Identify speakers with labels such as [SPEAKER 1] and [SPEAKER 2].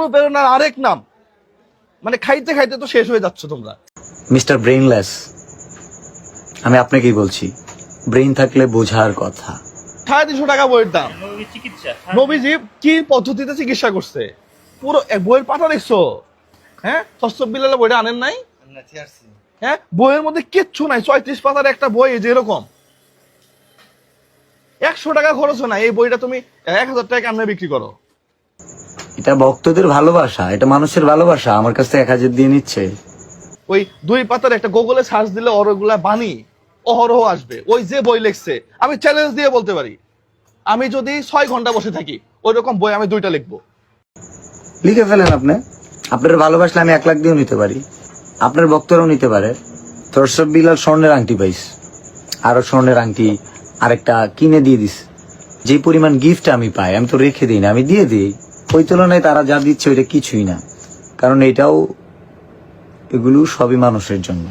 [SPEAKER 1] অনুপ্রেরণার আরেক নাম। মানে খাইতে খাইতে তো শেষ হয়ে যাচ্ছ তোমরা।
[SPEAKER 2] মিস্টার ব্রেইনলেস, আমি আপনাকেই বলছি, ব্রেইন থাকলে বোঝার কথা।
[SPEAKER 1] 350 টাকা বইয়ের দাম। নবীজি কি পদ্ধতিতে চিকিৎসা করছে পুরো বইয়ের পাতা দেখছো? হ্যাঁ, সস্তব বিলালে বইটা আনেন নাই? হ্যাঁ, বইয়ের মধ্যে কিচ্ছু নাই, 34 পাতার একটা বই যে এরকম। 100 টাকা খরচ হয় না, এই বইটা তুমি 1000 টাকা কেমনে বিক্রি করো?
[SPEAKER 2] এটা ভক্তদের ভালোবাসা, এটা মানুষের ভালোবাসা। আমার কাছ থেকে 1000 দিয়ে নিচ্ছে।
[SPEAKER 1] ওই 2 পাতার একটা গুগলে সার্চ দিলে ওরগুলা বাণী অহরহ আসবে। ওই যে বই লিখছে, আমি চ্যালেঞ্জ দিয়ে বলতে পারি, আমি যদি 6 ঘন্টা বসে থাকি ওই রকম বই আমি 2টা লিখবো।
[SPEAKER 2] লিখে ফেলেন আপনি। আপনার ভালোবাসলে আমি 1 লাখ দিয়েও নিতে পারি, আপনার ভক্তরাও নিতে পারে। তোরসব বিলাল স্বর্ণের আংটি পাইস, আরো স্বর্ণের আংটি আরেকটা কিনে দিয়ে দিস। যে পরিমাণ গিফট আমি পাই আমি তো রেখে দিই না, আমি দিয়ে দিই। ওই তুলনায় তারা যা দিচ্ছে ওইটা কিছুই না, কারণ এগুলো সবই মানুষের জন্য।